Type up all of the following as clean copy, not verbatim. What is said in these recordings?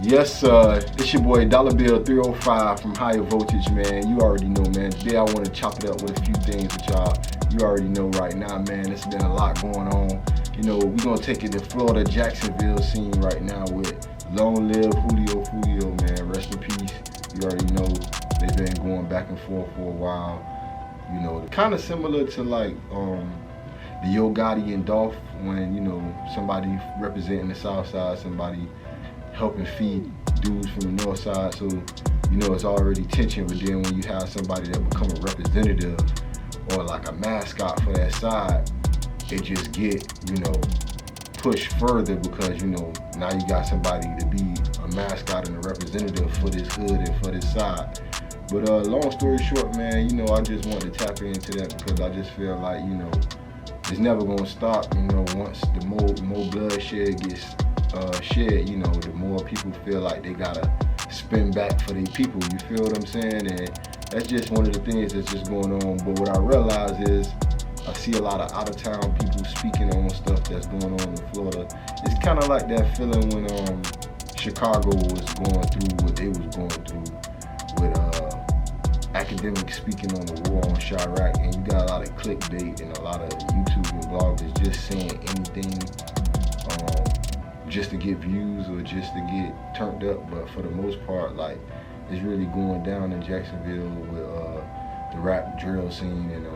Yes, it's your boy Dollar Bill 305 from Higher Voltage, man. You already know, man. Today I want to chop it up with a few things with y'all. You already know right now, man. It's been a lot going on. You know, we're going to take it to Florida, Jacksonville scene right now with Long Live Julio Foolio, man. Rest in peace. You already know they've been going back and forth for a while. You know, kind of similar to like the Yo Gotti and Dolph when, you know, somebody representing the South Side, somebody helping feed dudes from the North Side, so you know it's already tension. But then when you have somebody that become a representative or like a mascot for that side, it just get, you know, pushed further because, you know, now you got somebody to be a mascot and a representative for this hood and for this side. But long story short, man, you know, I just want to tap into that because I just feel like, you know, it's never gonna stop. You know, once the more bloodshed gets shed, you know, the more people feel like they gotta spin back for their people. You feel what I'm saying? And that's just one of the things that's just going on. But what I realize is I see a lot of out-of-town people speaking on stuff that's going on in Florida. It's kind of like that feeling when Chicago was going through what they was going through with academics speaking on the war on Chirac, and you got a lot of clickbait and a lot of YouTube and bloggers just saying anything just to get views or just to get turned up. But for the most part, like, it's really going down in Jacksonville with the rap drill scene. And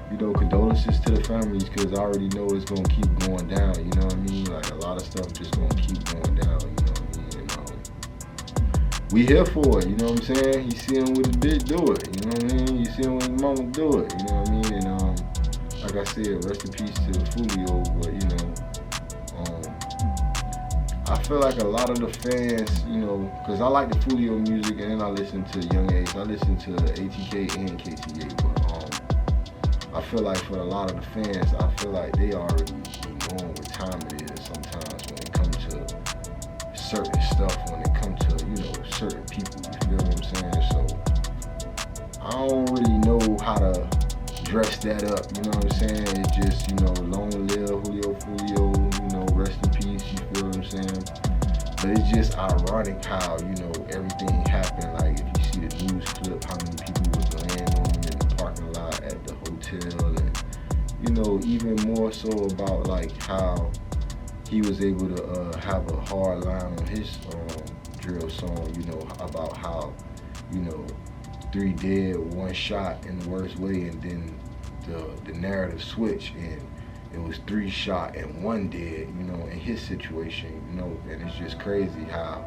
you know, condolences to the families, because I already know it's gonna keep going down. You know what I mean? Like, a lot of stuff just gonna keep going down. You know what I mean? And we here for it. You know what I'm saying? You see him with his bitch, do it. You know what I mean? You see him with his mama, do it. You know what I mean? And like I said, rest in peace to Foolio. But you know, I feel like a lot of the fans, you know, because I like the Foolio music, and then I listen to Young Age, I listen to ATK and KTA, but I feel like for a lot of the fans, I feel like they already knowing what time it is sometimes when it comes to certain stuff, when it comes to, you know, certain people, you feel what I'm saying? So I don't really know how to dress that up, you know what I'm saying? It's just, you know, long live Julio Foolio, you know, rest in peace, you feel what I'm saying? But it's just ironic how, you know, everything happened. Like, if you see the news clip, how many people was laying on him in the parking lot at the hotel, and, you know, even more so about like how he was able to have a hard line on his drill song, you know, about how, you know, 3 dead, 1 shot in the worst way, and then the narrative switch, and it was 3 shot and 1 dead, you know, in his situation, you know. And it's just crazy how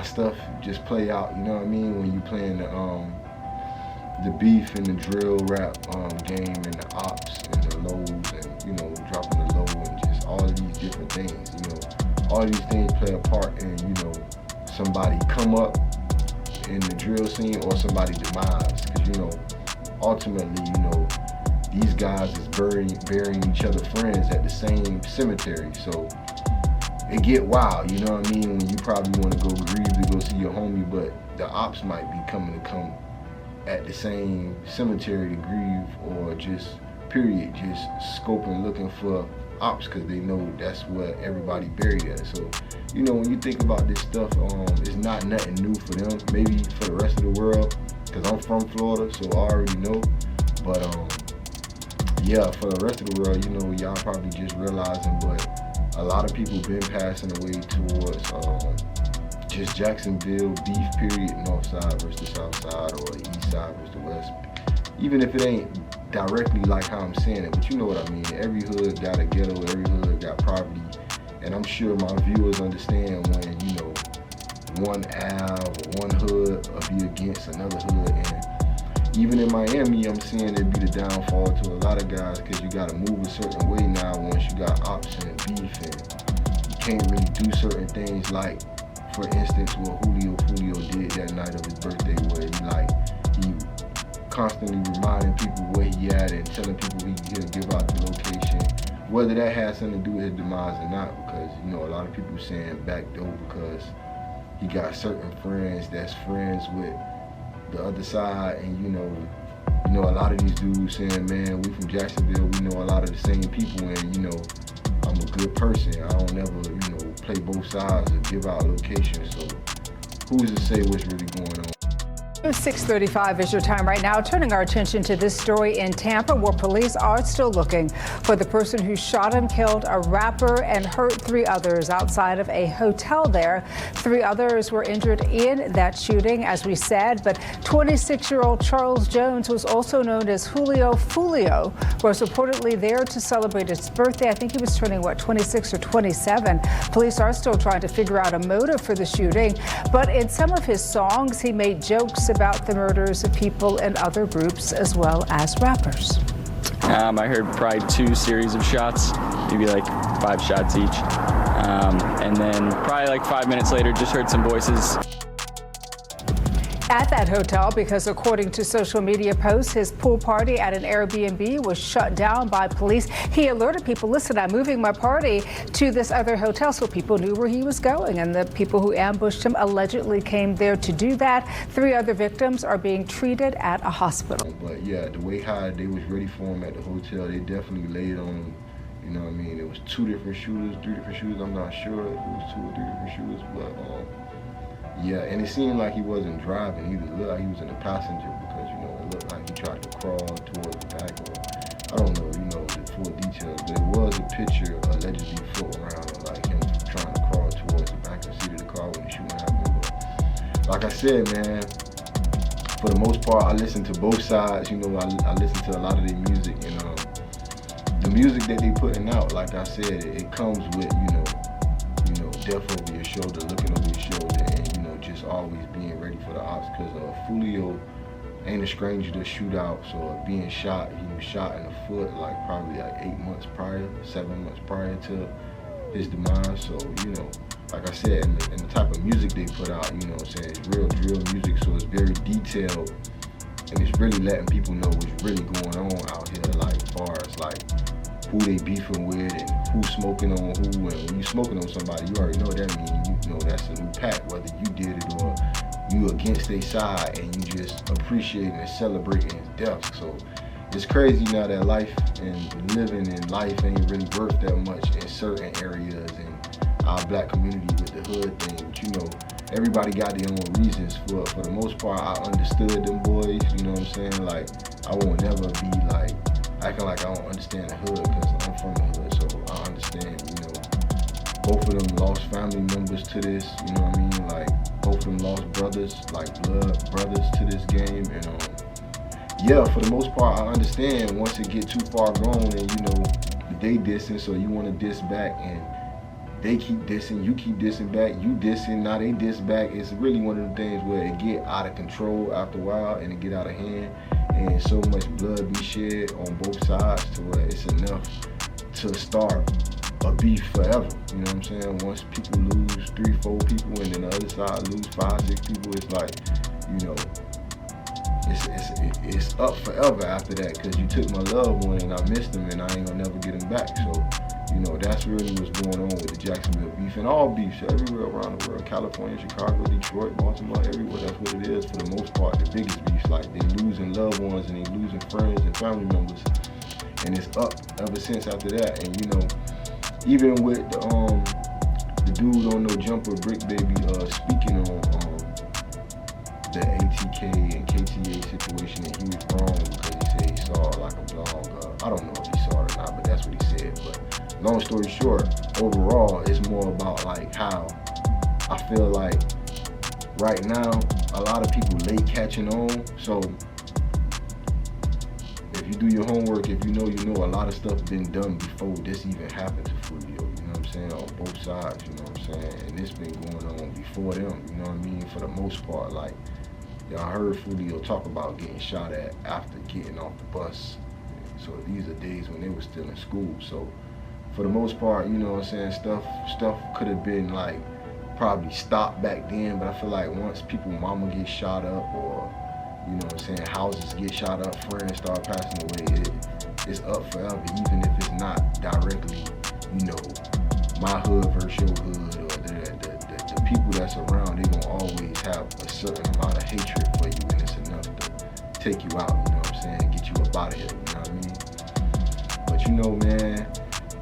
stuff just play out, you know what I mean, when you playing the beef and the drill rap game, and the ops and the lows, and, you know, dropping the low, and just all of these different things, you know. All these things play a part in, you know, somebody come up in the drill scene or somebody demise, because, you know, ultimately, you know, these guys is burying each other friends at the same cemetery. So it get wild, you know what I mean, when you probably want to go grieve to go see your homie, but the ops might be coming at the same cemetery to grieve, or just period, just scoping, looking for ops, because they know that's where everybody buried at. So, you know, when you think about this stuff, it's not nothing new for them, maybe for the rest of the world, because I'm from Florida, so I already know. But yeah, for the rest of the world, you know, y'all probably just realizing, but a lot of people been passing away towards just Jacksonville beef, period, north side versus the south side, or the east side versus the west. Even if it ain't directly like how I'm saying it, but you know what I mean. Every hood got a ghetto, every hood got poverty, and I'm sure my viewers understand when, you know, one Ave or one hood will be against another hood. And even in Miami, I'm seeing it be the downfall to a lot of guys, because you gotta move a certain way now once you got ops and beef, and you can't really do certain things, like, for instance, what Julio Foolio did that night of his birthday, where he constantly reminding people where he at and telling people he'll give out the location. Whether that has something to do with his demise or not, because, you know, a lot of people saying backdoor because he got certain friends that's friends with the other side, and you know, a lot of these dudes saying, man, we from Jacksonville, we know a lot of the same people, and, you know, I'm a good person. I don't never, you know, play both sides and give out locations. So who's to say what's really going on? 6:35 is your time right now. Turning our attention to this story in Tampa, where police are still looking for the person who shot and killed a rapper and hurt 3 others outside of a hotel there. 3 others were injured in that shooting, as we said, but 26-year-old Charles Jones, was also known as Julio Foolio, was reportedly there to celebrate his birthday. I think he was turning, 26 or 27. Police are still trying to figure out a motive for the shooting, but in some of his songs, he made jokes about the murders of people in other groups as well as rappers. I heard probably 2 series of shots, maybe like 5 shots each. And then probably like 5 minutes later, just heard some voices At that hotel, because according to social media posts, his pool party at an Airbnb was shut down by police. He alerted people, listen, I'm moving my party to this other hotel, so people knew where he was going, and the people who ambushed him allegedly came there to do that. 3 other victims are being treated at a hospital. But yeah, the way how they was ready for him at the hotel, they definitely laid on him. You know what I mean? It was 2 different shooters, 3 different shooters. I'm not sure if it was 2 or 3 different shooters, but yeah, and it seemed like he wasn't driving either. It looked like he was in the passenger because, you know, it looked like he tried to crawl towards the back. Or, I don't know, you know, the full details, but it was a picture allegedly floating around of like him trying to crawl towards the back seat of the car when the shooting happened. But like I said, man, for the most part, I listen to both sides. You know, I listen to a lot of their music, and the music that they putting out, like I said, it comes with, you know, death over your shoulder, looking over your shoulder, and just always being ready for the ops, because Foolio ain't a stranger to shootouts or being shot. He was shot in the foot like probably like 8 months prior, 7 months prior to his demise. So, you know, like I said, and the type of music they put out, you know what I'm saying, it's real drill music, so it's very detailed, and it's really letting people know what's really going on out here, like as far as like who they beefing with and who's smoking on who. And when you smoking on somebody, you already know what that means. You know that's a new pack, whether you did it or you against their side, and you just appreciating and celebrating his death. So it's crazy now that life and living in life ain't really worth that much in certain areas in our black community with the hood thing. But you know, everybody got their own reasons. For the most part, I understood them boys, you know what I'm saying? Like, I won't never be like acting like I don't understand the hood, because I'm from the hood, so I understand, you know. Both of them lost family members to this, you know what I mean? Like, both of them lost brothers, like blood brothers to this game, and yeah, for the most part, I understand once it get too far gone and, you know, they dissing, so you want to diss back, and they keep dissing, you keep dissing back, you dissing, now they diss back. It's really one of them things where it get out of control after a while, and it get out of hand, and so much blood be shed on both sides to where it's enough to start a beef forever. You know what I'm saying? Once people lose 3, 4 people, and then the other side lose 5, 6 people, it's like, you know, it's up forever after that, because you took my loved one and I missed him, and I ain't gonna never get him back. So, you know, that's really what's going on with the Jacksonville beef, and all beefs everywhere around the world. California, Chicago, Detroit, Baltimore, everywhere. That's what it is for the most part. The biggest beefs, like they losing loved ones and they losing friends and family members, and it's up ever since after that. And you know, even with the dude on No Jumper, Brick Baby, speaking on the ATK and KTA situation, and he was wrong because he said he saw like a blog. I don't know if he saw it or not, but that's what he said. But long story short, overall, it's more about like how I feel like right now a lot of people late catching on. So if you do your homework, if you know, a lot of stuff been done before this even happened to Foolio. You know what I'm saying? On both sides, you know what I'm saying? And it's been going on before them. You know what I mean? For the most part, like, y'all heard Foolio talk about getting shot at after getting off the bus. So these are days when they were still in school. So for the most part, you know what I'm saying, stuff could have been like probably stopped back then, but I feel like once people mama get shot up, or you know what I'm saying, houses get shot up, friends start passing away, it's up forever, even if it's not directly, you know, my hood versus your hood, or the people that's around, they gonna always have a certain amount of hatred for you, and it's enough to take you out, you know what I'm saying, get you up out of here, you know what I mean? But you know, man,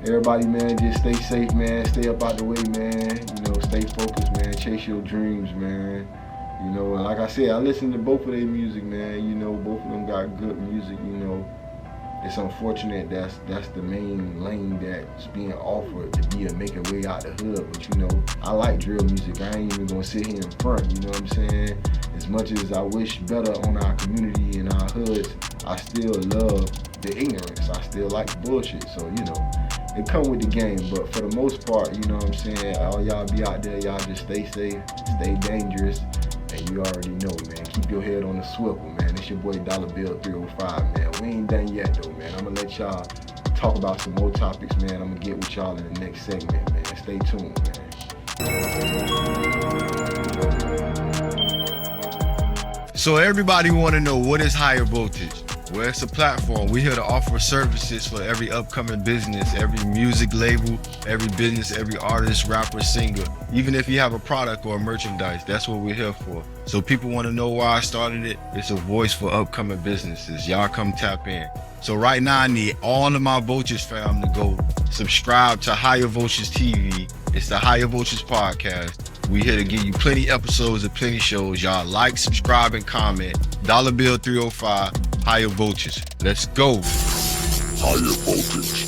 everybody, man, just stay safe, man. Stay up out the way, man. You know, stay focused, man. Chase your dreams, man. You know, and like I said, I listen to both of their music, man. You know, both of them got good music, you know. It's unfortunate that's the main lane that's being offered to be a making way out the hood. But you know, I like drill music. I ain't even gonna sit here in front, you know what I'm saying? As much as I wish better on our community and our hoods, I still love the ignorance. I still like the bullshit. So, you know, it come with the game. But for the most part, you know what I'm saying? All y'all be out there, y'all just stay safe, stay dangerous. And you already know, man, keep your head on the swivel, man. It's your boy Dollar Bill 305, man. We ain't done yet, though, man. I'm gonna let y'all talk about some more topics, man. I'm gonna get with y'all in the next segment, man. Stay tuned, man. So everybody wanna know, what is higher voltage? Well, it's a platform. We're here to offer services for every upcoming business, every music label, every business, every artist, rapper, singer. Even if you have a product or a merchandise, that's what we're here for. So people want to know why I started it. It's a voice for upcoming businesses. Y'all come tap in. So right now I need all of my Vultures fam to go subscribe to Higher Vultures TV. It's the Higher Vultures podcast. We here to give you plenty episodes and plenty shows. Y'all like, subscribe, and comment. Dollar Bill 305, Higher Vultures. Let's go. Higher voltage.